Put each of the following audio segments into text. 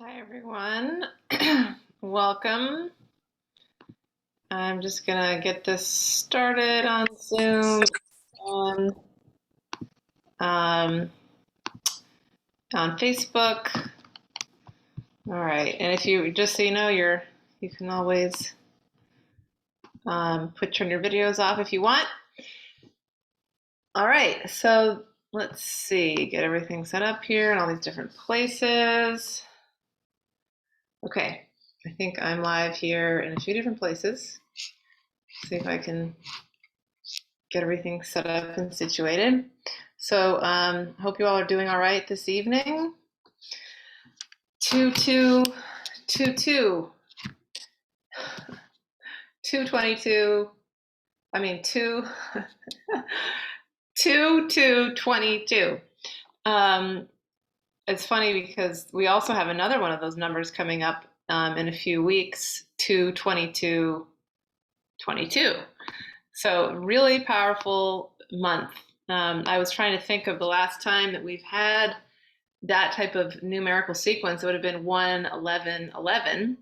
Hi, everyone. Welcome. I'm just gonna get this started on Zoom and um, on Facebook. All right, and if you just so you know, you can always turn your videos off if you want. All right, so let's see, get everything set up here in all these different places. Okay, I think I'm live here in a few different places. See if I can get everything set up and situated. So hope you all are doing all right this evening. 2222 222 I mean 2222. It's funny because we also have another one of those numbers coming up in a few weeks, 22222. So really powerful month. I was trying to think of the last time that we've had that type of numerical sequence. It would have been 11111,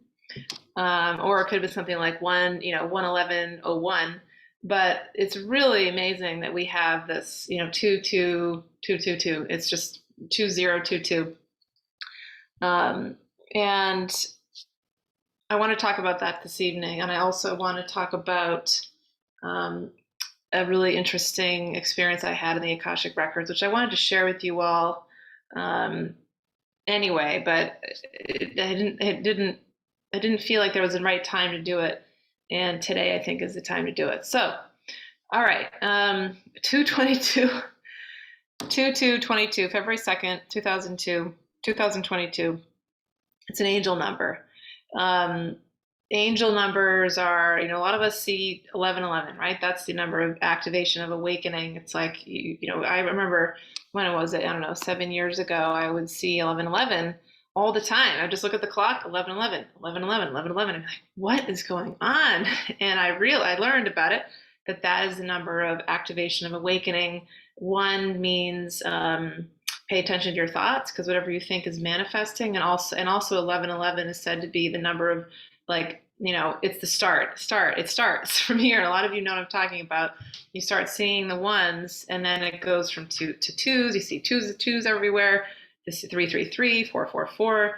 or it could have been something like 11101. But it's really amazing that we have this 22222. It's just 2022. And I want to talk about that this evening, and I also want to talk about a really interesting experience I had in the Akashic Records, which I wanted to share with you all anyway, but I didn't feel like there was the right time to do it, and today I think is the time to do it. So, all right, 222, 2222, February 2nd, 2022. It's an angel number. Angel numbers are, a lot of us see 1111, right? That's the number of activation of awakening. It's like, I remember when was it? I don't know, 7 years ago, I would see 1111 all the time. I just look at the clock, 1111, 1111, 1111. I'm like, what is going on? And I learned about it, that is the number of activation of awakening. One means pay attention to your thoughts, because whatever you think is manifesting. And also 1111 is said to be the number of, like, it's the start. It starts from here. And a lot of you know what I'm talking about. You start seeing the ones, and then it goes from two to twos. You see twos everywhere. This is 333, 444.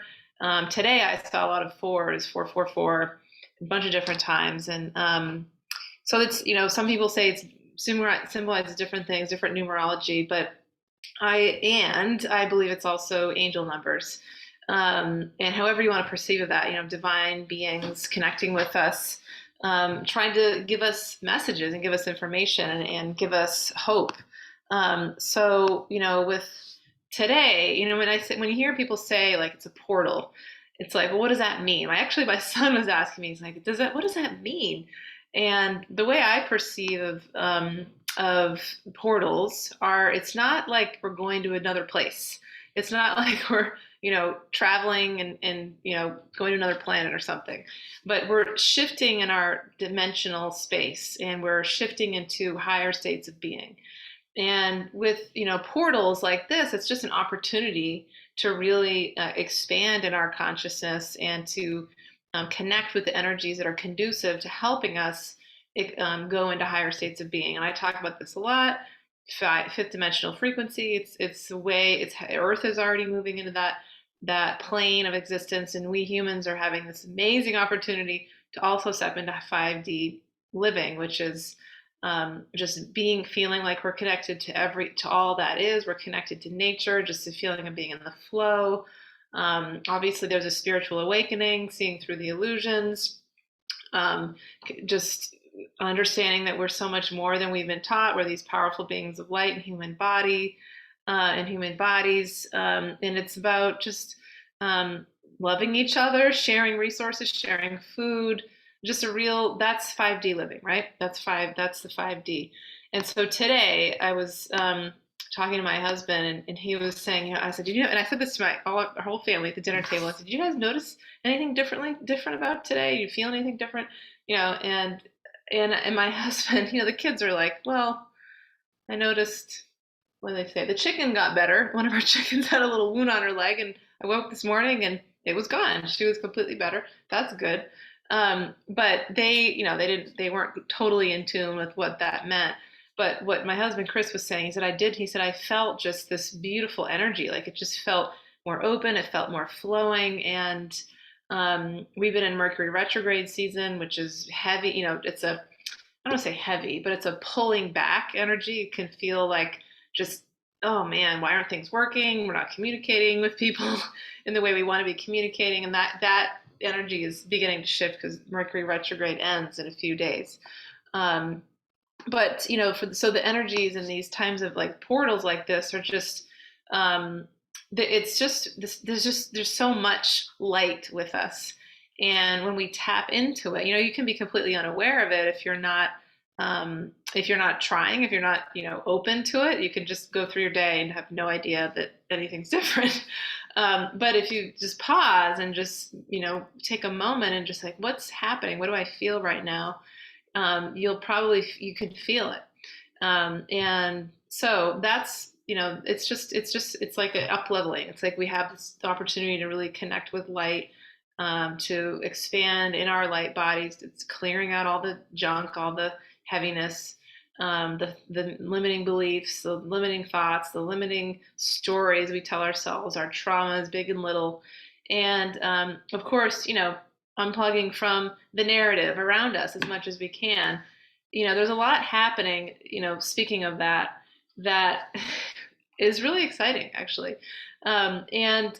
Today I saw a lot of fours, 444, a bunch of different times. And so it's, some people say it symbolizes different things, different numerology, but I believe it's also angel numbers. And however you want to perceive of that, divine beings connecting with us, trying to give us messages and give us information and give us hope. So, with today, when you hear people say like it's a portal, it's like, well, what does that mean? My son was asking me, he's like, what does that mean? And the way I perceive of portals it's not like we're going to another place. It's not like we're, traveling and going to another planet or something. But we're shifting in our dimensional space, and we're shifting into higher states of being. And with, portals like this, it's just an opportunity to really expand in our consciousness and to connect with the energies that are conducive to helping us go into higher states of being. And I talk about this a lot. Fifth dimensional frequency. It's the way Earth is already moving into that plane of existence, and we humans are having this amazing opportunity to also step into 5D living, which is just feeling like we're connected to all that is. We're connected to nature, just the feeling of being in the flow. Obviously, there's a spiritual awakening, seeing through the illusions, just understanding that we're so much more than we've been taught. We're these powerful beings of light and human bodies, and it's about just loving each other, sharing resources, sharing food. Just that's 5D living, right? That's the 5D. And so today I was talking to my husband, and he was saying, I said, and I said this to our whole family at the dinner table. I said, did you guys notice anything different about today? You feel anything different? And my husband, the kids are like, well, I noticed, what do they say? The chicken got better. One of our chickens had a little wound on her leg, and I woke this morning and it was gone. She was completely better. That's good. But they weren't totally in tune with what that meant. But what my husband Chris was saying, he said, I felt just this beautiful energy. Like it just felt more open. It felt more flowing. And we've been in Mercury retrograde season, which is heavy. I don't want to say heavy, but it's a pulling back energy. It can feel like just, oh man, why aren't things working? We're not communicating with people in the way we want to be communicating. And that energy is beginning to shift because Mercury retrograde ends in a few days. Um, but so the energies in these times of like portals like this are just, it's just there's so much light with us, and when we tap into it, you can be completely unaware of it if you're not trying, if you're not open to it. You can just go through your day and have no idea that anything's different. But if you just pause and just take a moment and just like, what's happening, what do I feel right now, you can feel it. And so that's, it's like an up leveling. It's like we have this opportunity to really connect with light, to expand in our light bodies. It's clearing out all the junk, all the heaviness, the limiting beliefs, the limiting thoughts, the limiting stories we tell ourselves, our traumas, big and little. And of course, unplugging from the narrative around us as much as we can. There's a lot happening, speaking of that is really exciting, actually. And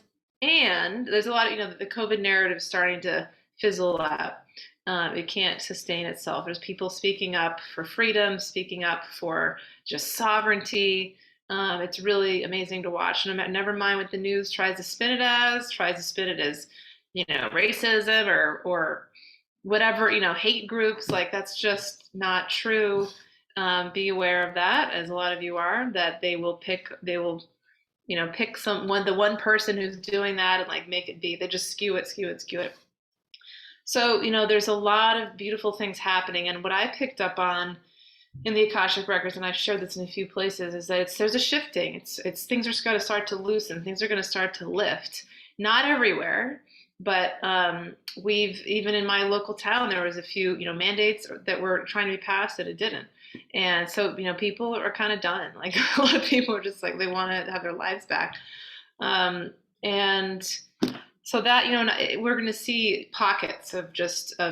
there's a lot of, the COVID narrative starting to fizzle out. It can't sustain itself. There's people speaking up for freedom, speaking up for just sovereignty. It's really amazing to watch. And never mind what the news tries to spin it as, racism or whatever, hate groups. Like, that's just not true. Be aware of that, as a lot of you are, that they will pick the one person who's doing that and like make it be. They just skew it. So, there's a lot of beautiful things happening. And what I picked up on in the Akashic Records, and I've shared this in a few places, is that there's a shifting. It's things are going to start to loosen. Things are going to start to lift. Not everywhere, but even in my local town, there was a few, mandates that were trying to be passed and it didn't. And so, people are kind of done. Like, a lot of people are just like, they want to have their lives back. And so that, we're going to see pockets of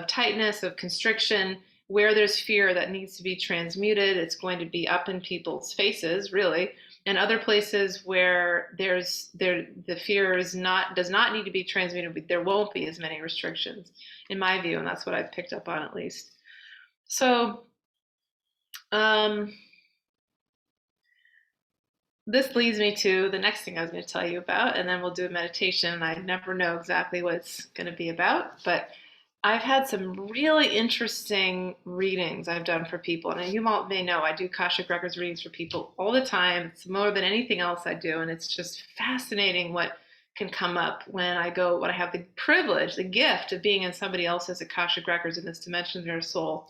tightness, of constriction, where there's fear that needs to be transmuted. It's going to be up in people's faces, really. And other places where the fear does not need to be transmuted, but there won't be as many restrictions, in my view, and that's what I've picked up on, at least. So, this leads me to the next thing I was going to tell you about, and then we'll do a meditation. And I never know exactly what it's going to be about, but I've had some really interesting readings I've done for people. And you all may know I do Akashic Records readings for people all the time. It's more than anything else I do, and it's just fascinating what can come up when I have the privilege, the gift of being in somebody else's Akashic Records in this dimension of their soul.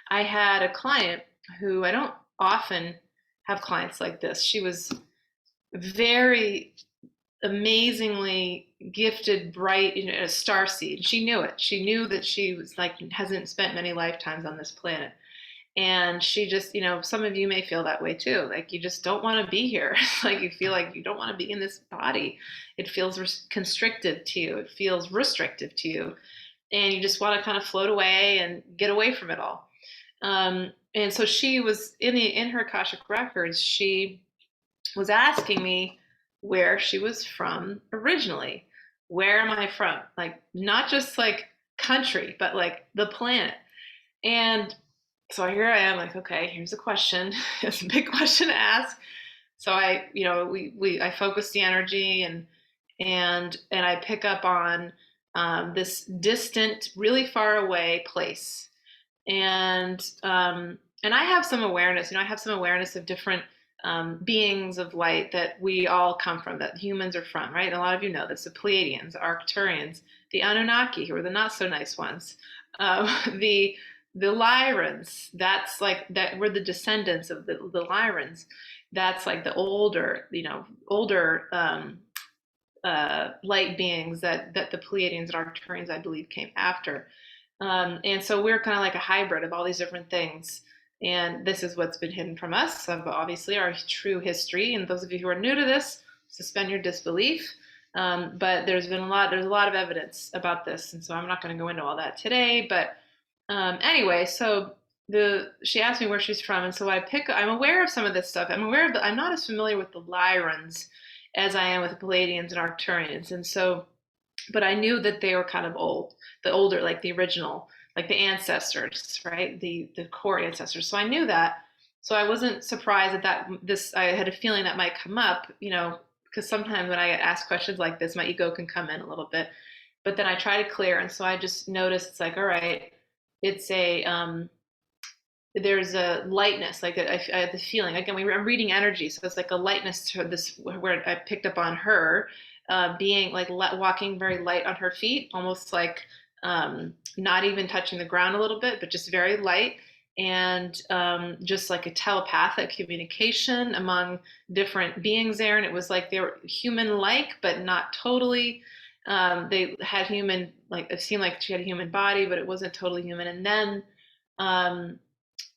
I had a client who, I don't often have clients like this. She was very amazingly gifted, bright, a starseed. She knew it. She knew that she was like, hasn't spent many lifetimes on this planet. And she just, some of you may feel that way too. Like, you just don't want to be here. Like, you feel like you don't want to be in this body. It feels constricted to you. It feels restrictive to you. And you just want to kind of float away and get away from it all. And so she was in her Akashic Records, she was asking me where she was from originally. Where am I from? Like, not just like country, but like the planet. And so here I am, like, okay, here's a question. It's a big question to ask. So I focus the energy and I pick up on this distant, really far away place. And I have some awareness. I have some awareness of different beings of light that we all come from, that humans are from, right? And a lot of you know this: the Pleiadians, the Arcturians, the Annunaki, who are the not so nice ones, the Lyrans. That's like that. We're the descendants of the Lyrans. That's like the older light beings that the Pleiadians and Arcturians, I believe, came after. And so we're kind of like a hybrid of all these different things. And this is what's been hidden from us, of obviously our true history. And those of you who are new to this, suspend your disbelief. But there's a lot of evidence about this, and so I'm not going to go into all that today. But anyway, so she asked me where she's from, and so I'm aware of some of this stuff. I'm not as familiar with the Lyrans as I am with the Palladians and Arcturians, and so, but I knew that they were kind of the older, like the original, like the ancestors, right? The core ancestors. So I knew that. So I wasn't surprised that I had a feeling that might come up, because sometimes when I get asked questions like this, my ego can come in a little bit. But then I try to clear, and so I just noticed it's like, all right, it's there's a lightness, like I had the feeling. Again, I'm reading energy, so it's like a lightness to this, where I picked up on her being like walking very light on her feet, almost like not even touching the ground a little bit, but just very light, and just like a telepathic communication among different beings there. And it was like they were human-like, but not totally. They had human, like it seemed like she had a human body, but it wasn't totally human. And then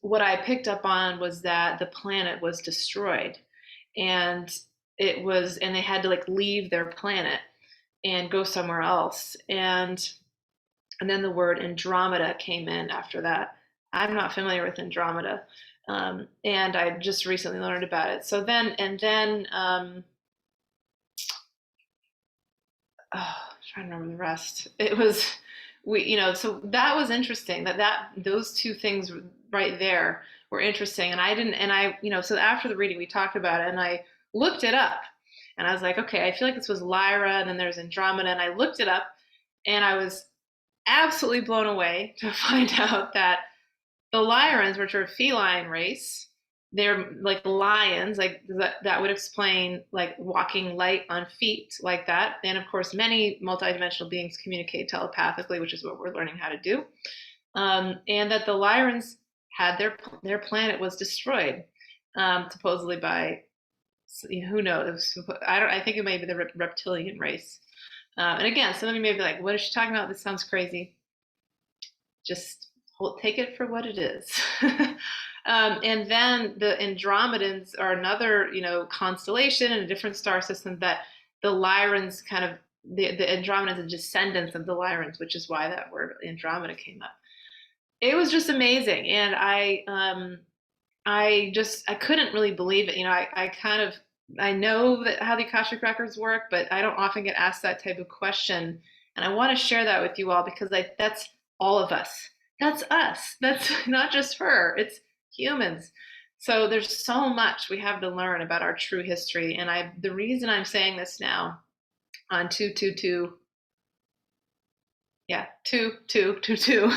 what I picked up on was that the planet was destroyed, and they had to like leave their planet and go somewhere else. And then the word Andromeda came in after that. I'm not familiar with Andromeda, and I just recently learned about it. So then, I'm trying to remember the rest. It was so that was interesting. Those two things right there were interesting, and so after the reading we talked about it, and I looked it up, and I was like, okay, I feel like this was Lyra, and then there's Andromeda, and I looked it up, and I was absolutely blown away to find out that the Lyrans, which are a feline race, they're like lions, like that would explain like walking light on feet like that. And of course, many multidimensional beings communicate telepathically, which is what we're learning how to do. And that the Lyrans had their planet was destroyed, supposedly by, who knows? I think it may be the reptilian race. And again, some of you may be like, what is she talking about? This sounds crazy. Just take it for what it is. And then the Andromedans are another, constellation in a different star system that the Lyrans the Andromedans are descendants of the Lyrans, which is why that word Andromeda came up. It was just amazing. And I couldn't really believe it. I know that how the Akashic Records work, but I don't often get asked that type of question. And I want to share that with you all, because that's all of us. That's us. That's not just her. It's humans. So there's so much we have to learn about our true history. And the reason I'm saying this now on 222, 2222,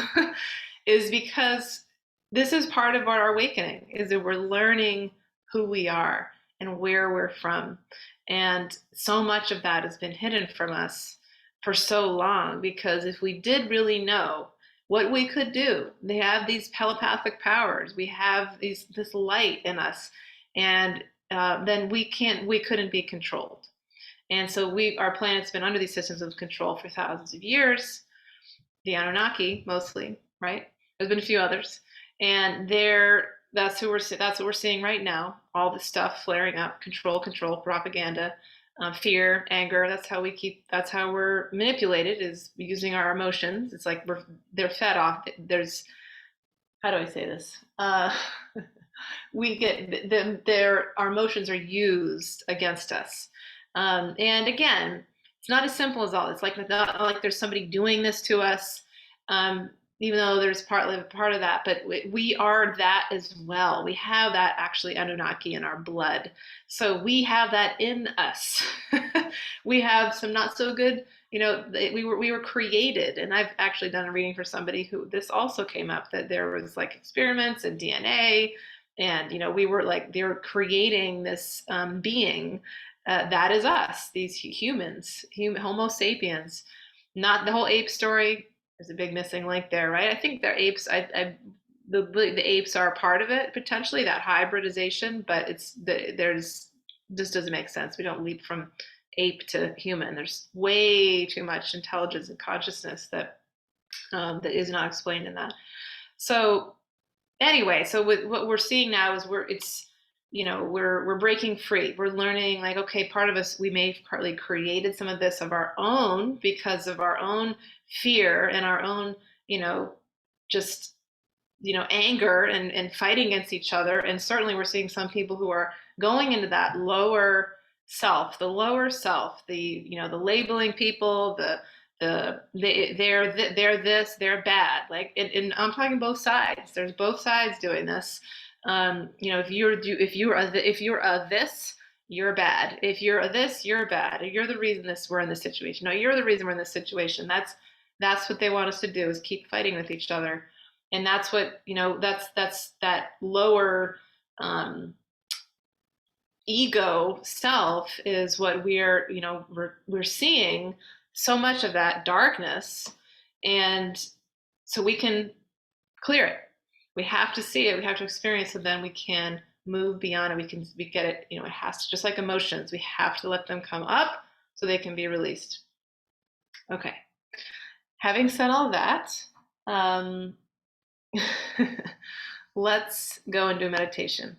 is because this is part of our awakening, is that we're learning who we are and where we're from. And so much of that has been hidden from us for so long, because if we did really know what we could do, they have these telepathic powers, we have this light in us, and then we couldn't be controlled. And so our planet's been under these systems of control for thousands of years. The Annunaki mostly, right? There's been a few others, and that's what we're seeing right now. All this stuff flaring up: control, propaganda, fear, anger. That's how we're manipulated, is using our emotions. It's like they're fed off. How do I say this? We get our emotions are used against us. And again, it's not as simple as all. It's not like there's somebody doing this to us. Even though there's part of that, but we are that as well. We have that actually Annunaki in our blood. So we have that in us. We have some not so good, we were created. And I've actually done a reading for somebody who this also came up, that there was like experiments in DNA, and they were creating this being that is us, these humans, Homo sapiens. Not the whole ape story. There's a big missing link there, right? I think they're apes. The apes are a part of it, potentially, that hybridization, but this doesn't make sense. We don't leap from ape to human. There's way too much intelligence and consciousness that that is not explained in that. So anyway, so with what we're seeing now is we're breaking free. We're learning, like, okay, part of us, we may have partly created some of this of our own because of our own fear and our own, just anger and fighting against each other. And certainly we're seeing some people who are going into that lower self, the labeling people, they're this, they're bad. Like, and I'm talking both sides. There's both sides doing this. If you're a this, you're bad. If you're a this, you're bad. You're the reason we're in this situation. No, you're the reason we're in this situation. That's what they want us to do, is keep fighting with each other. And that's what, that's that lower ego self is what we're seeing so much of that darkness. And so we can clear it. We have to see it. We have to experience it. Then we can move beyond it. We get it. It has to, just like emotions, we have to let them come up so they can be released. Okay. Having said all that, let's go and do meditation.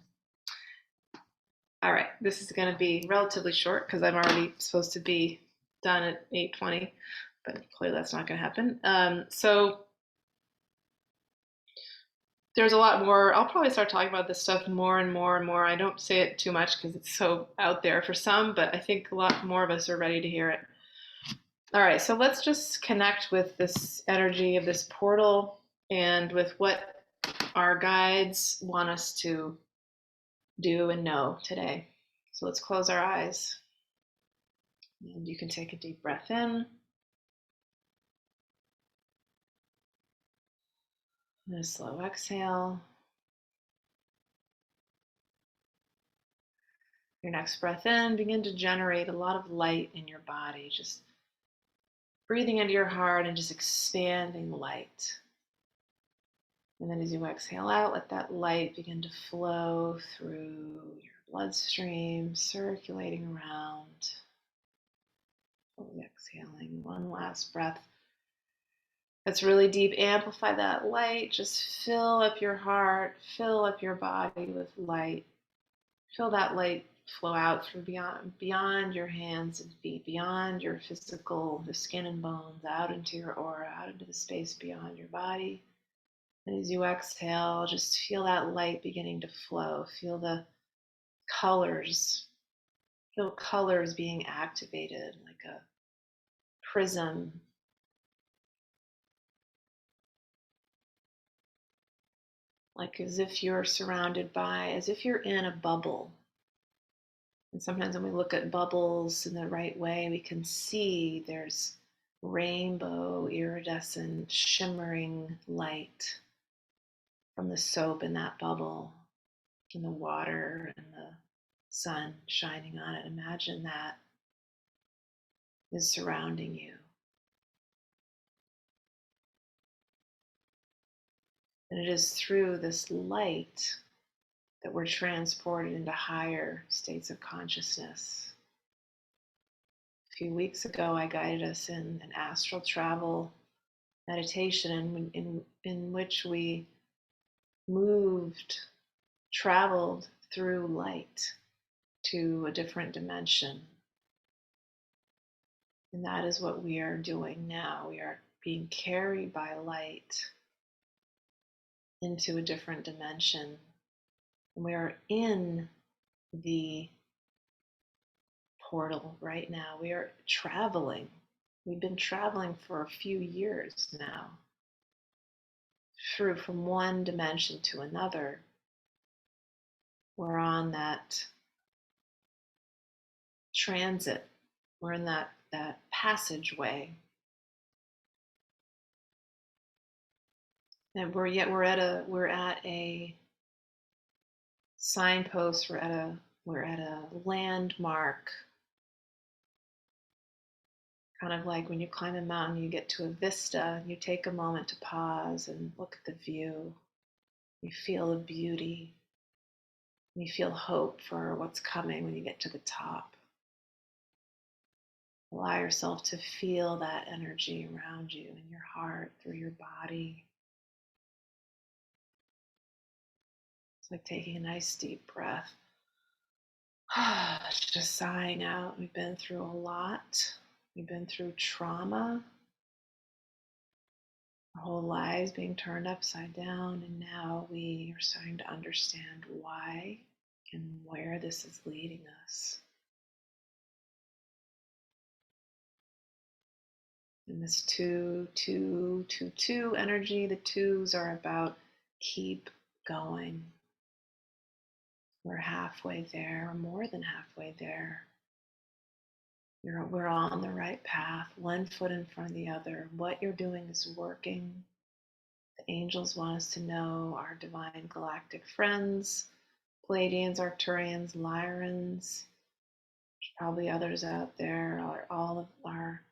All right, this is going to be relatively short because I'm already supposed to be done at 8:20, but clearly that's not going to happen. So there's a lot more. I'll probably start talking about this stuff more and more and more. I don't say it too much because it's so out there for some, but I think a lot more of us are ready to hear it. All right, so let's just connect with this energy of this portal and with what our guides want us to do and know today. So let's close our eyes. And you can take a deep breath in. And a slow exhale. Your next breath in, begin to generate a lot of light in your body. Just breathing into your heart and just expanding light. And then as you exhale out, let that light begin to flow through your bloodstream, circulating around. Fully exhaling. One last breath. That's really deep. Amplify that light. Just fill up your heart, fill up your body with light. Feel that light flow out through beyond your hands and feet, beyond your physical, the skin and bones, out into your aura, out into the space beyond your body. And as you exhale, just feel that light beginning to flow. Feel the colors. Feel colors being activated like a prism. Like as if you're surrounded by, as if you're in a bubble. And sometimes when we look at bubbles in the right way, we can see there's rainbow, iridescent, shimmering light from the soap in that bubble, and the water and the sun shining on it. Imagine that is surrounding you. And it is through this light that we're transported into higher states of consciousness. A few weeks ago, I guided us in an astral travel meditation in which we traveled through light to a different dimension. And that is what we are doing now. We are being carried by light into a different dimension. And we are in the portal right now. We are traveling. We've been traveling for a few years now, through from one dimension to another. We're on that transit. We're in that passageway. And we're at a signpost. We're at a landmark. Kind of like when you climb a mountain, you get to a vista, and you take a moment to pause and look at the view. You feel the beauty. You feel hope for what's coming when you get to the top. Allow yourself to feel that energy around you in your heart, through your body. It's like taking a nice deep breath. Just sighing out. We've been through a lot. We've been through trauma, our whole lives being turned upside down, and now we are starting to understand why and where this is leading us. And this 2, 2, 2, 2 energy, the twos are about keep going. We're halfway there, or more than halfway there. We're on the right path, one foot in front of the other. What you're doing is working. The angels want us to know, our divine galactic friends, Pleiadians, Arcturians, Lyrans, there's probably others out there, all of our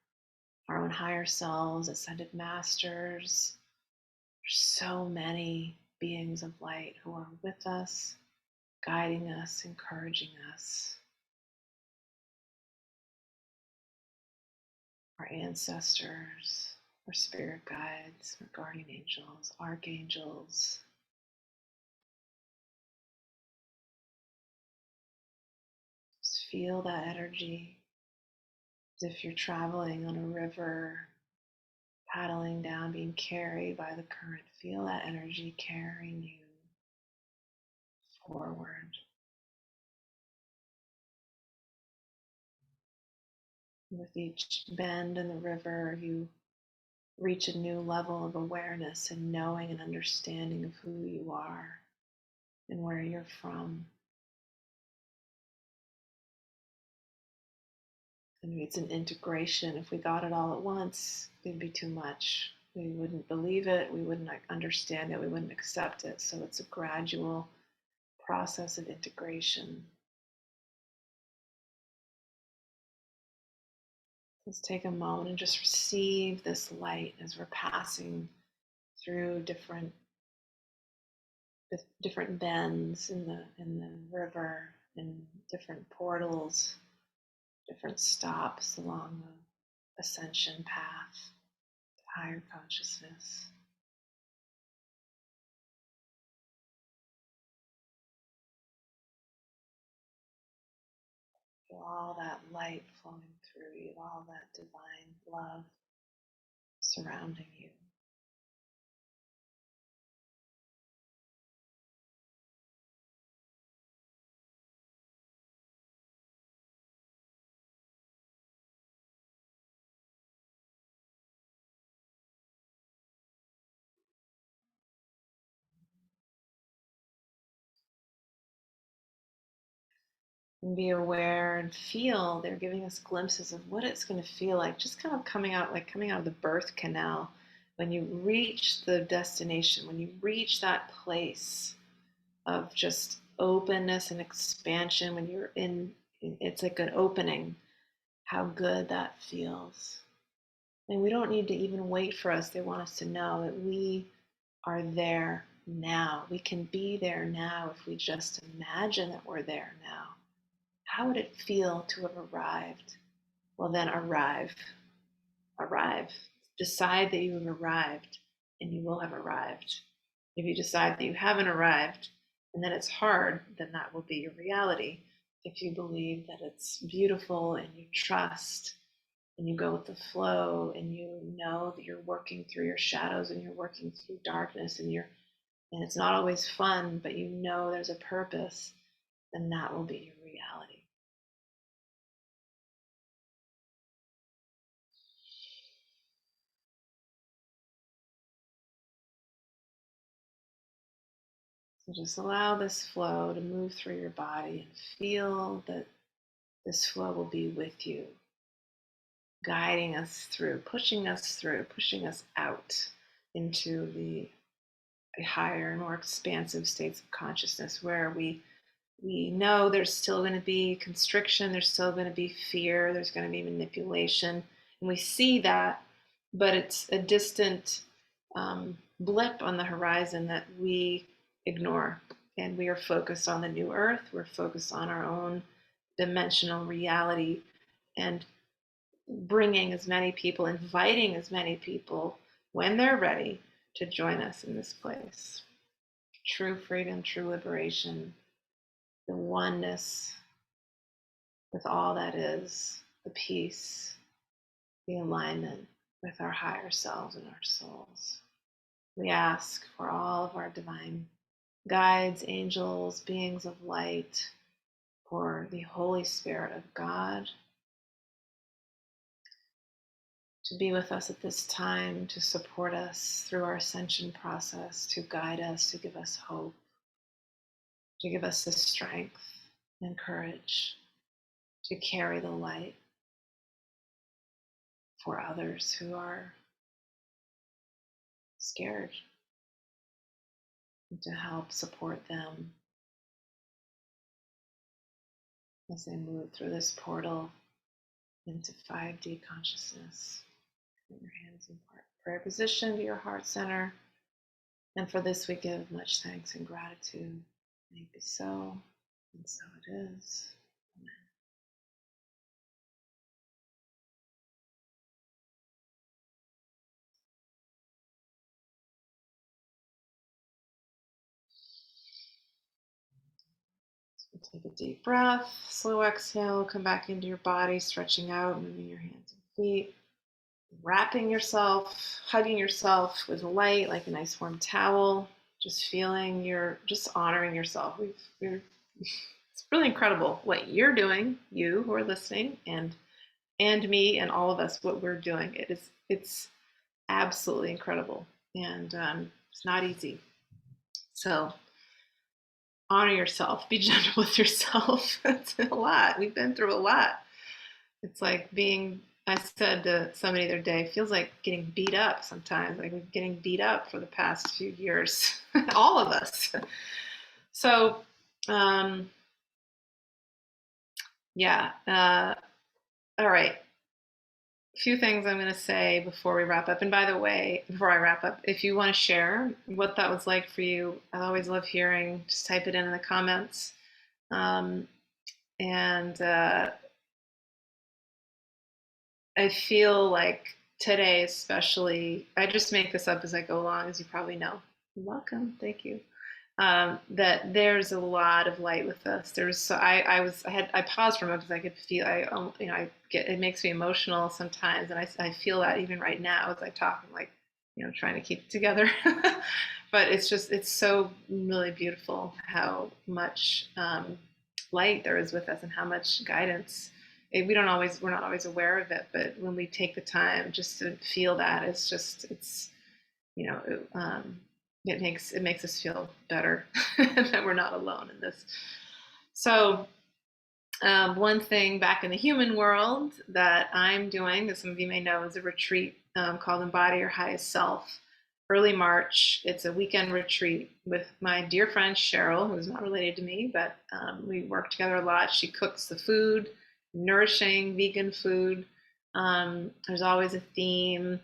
own higher selves, ascended masters. There's so many beings of light who are with us, guiding us, encouraging us. Our ancestors, our spirit guides, our guardian angels, archangels. Just feel that energy as if you're traveling on a river, paddling down, being carried by the current. Feel that energy carrying you forward. With each bend in the river, you reach a new level of awareness and knowing and understanding of who you are and where you're from. And it's an integration. If we got it all at once, it'd be too much. We wouldn't believe it, we wouldn't understand it, we wouldn't accept it. So it's a gradual process of integration. Let's take a moment and just receive this light as we're passing through different bends in the river, and different portals, different stops along the ascension path to higher consciousness. Feel all that light flowing through you, all that divine love surrounding you. And be aware and feel they're giving us glimpses of what it's going to feel like, just kind of coming out of the birth canal. When you reach the destination, when you reach that place of just openness and expansion, when you're in, it's like an opening, how good that feels. And we don't need to even wait for us. They want us to know that we are there now. We can be there now if we just imagine that we're there now. How would it feel to have arrived? Well, then arrive. Arrive. Decide that you have arrived, and you will have arrived. If you decide that you haven't arrived and that it's hard, then that will be your reality. If you believe that it's beautiful and you trust and you go with the flow and you know that you're working through your shadows and you're working through darkness and it's not always fun, but you know there's a purpose, then that will be your reality. So just allow this flow to move through your body and feel that this flow will be with you, guiding us through, pushing us out into the higher, more expansive states of consciousness where we know there's still going to be constriction, there's still going to be fear, there's going to be manipulation, and we see that, but it's a distant blip on the horizon that we ignore. And we are focused on the new earth, we're focused on our own dimensional reality. And bringing as many people, inviting as many people when they're ready to join us in this place. True freedom, true liberation, the oneness with all that is, the peace, the alignment with our higher selves and our souls. We ask for all of our divine guides, angels, beings of light, for the Holy Spirit of God to be with us at this time, to support us through our ascension process, to guide us, to give us hope, to give us the strength and courage to carry the light for others who are scared, and to help support them as they move through this portal into 5D consciousness. Put your hands in prayer position to your heart center. And for this we give much thanks and gratitude. May it be so, and so it is. Amen. So take a deep breath, slow exhale, come back into your body, stretching out, moving your hands and feet, wrapping yourself, hugging yourself with light like a nice warm towel, just feeling just honoring yourself. It's really incredible what you're doing, you who are listening, and me and all of us, what we're doing. It's absolutely incredible, and it's not easy. So honor yourself, be gentle with yourself. It's a lot. We've been through a lot. It's like I said to somebody the other day, it feels like getting beat up sometimes, like we're getting beat up for the past few years, all of us. So, yeah. All right. A few things I'm going to say before we wrap up. And by the way, before I wrap up, if you want to share what that was like for you, I always love hearing. Just type it in the comments. And I feel like today, especially, I just make this up as I go along, as you probably know. You're welcome. Thank you. That there's a lot of light with us. I paused for a moment because I could feel, it makes me emotional sometimes, and I feel that even right now as I talk. I'm like, trying to keep it together. But it's so really beautiful how much light there is with us and how much guidance. We're not always aware of it, but when we take the time just to feel that, it makes us feel better that we're not alone in this. So one thing back in the human world that I'm doing, as some of you may know, is a retreat called Embody Your Highest Self. Early March, it's a weekend retreat with my dear friend Cheryl, who's not related to me, but we work together a lot. She cooks the food, nourishing vegan food. There's always a theme,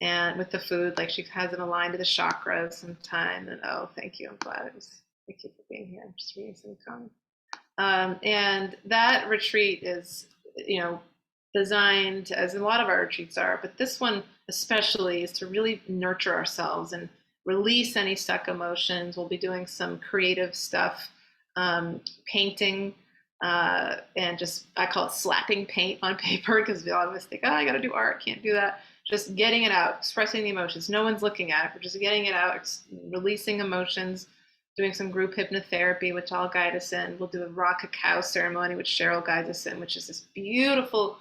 and with the food, like she has it aligned to the chakras sometime. And thank you. I'm glad thank you for being here. I'm just reading some comments. And that retreat is, designed, as a lot of our retreats are, but this one especially is to really nurture ourselves and release any stuck emotions. We'll be doing some creative stuff, painting, and just, I call it slapping paint on paper, because we always think, I got to do art, can't do that. Just getting it out, expressing the emotions. No one's looking at it. We're just getting it out, releasing emotions, doing some group hypnotherapy, which I'll guide us in. We'll do a raw cacao ceremony, which Cheryl guides us in, which is this beautiful,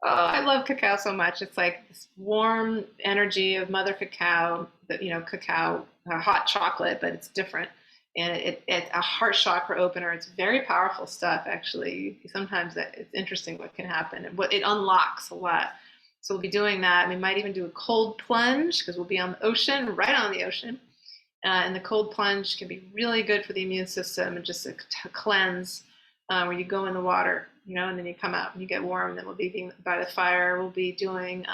I love cacao so much. It's like this warm energy of mother cacao, cacao, hot chocolate, but it's different. And it's a heart chakra opener. It's very powerful stuff, actually. Sometimes it's interesting what can happen, and what it unlocks a lot. So we'll be doing that. We might even do a cold plunge, because we'll be on the ocean, right on the ocean. And the cold plunge can be really good for the immune system, and just to cleanse, where you go in the water, and then you come out and you get warm. And then we'll be by the fire. We'll be doing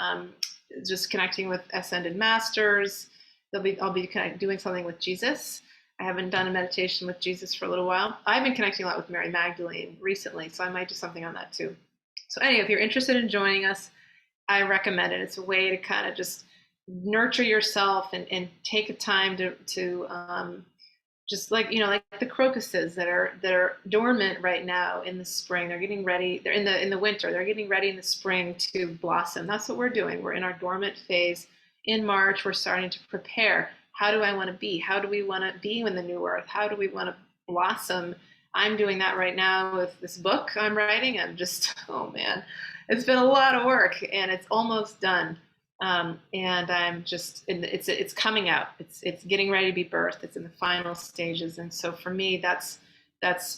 just connecting with ascended masters. I'll be doing something with Jesus. I haven't done a meditation with Jesus for a little while. I've been connecting a lot with Mary Magdalene recently, so I might do something on that too. So anyway, if you're interested in joining us, I recommend it. It's a way to kind of just nurture yourself and take a time to just like like the crocuses that are dormant right now in the spring. They're getting ready. They're in the winter. They're getting ready in the spring to blossom. That's what we're doing. We're in our dormant phase. In March, we're starting to prepare. How do I want to be? How do we want to be in the new earth? How do we want to blossom? I'm doing that right now with this book I'm writing. I'm just, oh man, it's been a lot of work and it's almost done. And I'm just, it's coming out. It's getting ready to be birthed. It's in the final stages. And so for me, that's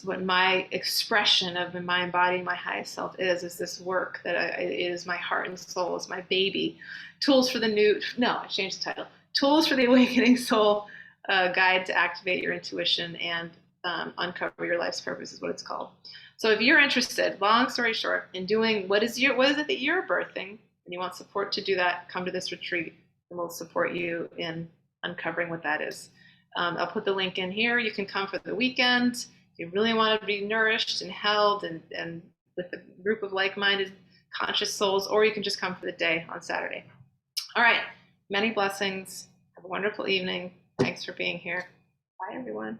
what my expression of my embodying my highest self is this work that it is my heart and soul, is my baby. Tools for the new, no, I changed the title. Tools for the Awakening Soul, Guide to Activate Your Intuition and Uncover Your Life's Purpose is what it's called. So if you're interested, long story short, in doing what is it that you're birthing, and you want support to do that, come to this retreat and we'll support you in uncovering what that is. I'll put the link in here. You can come for the weekend. If you really want to be nourished and held and with a group of like-minded conscious souls, or you can just come for the day on Saturday. All right. Many blessings. Have a wonderful evening. Thanks for being here. Bye, everyone.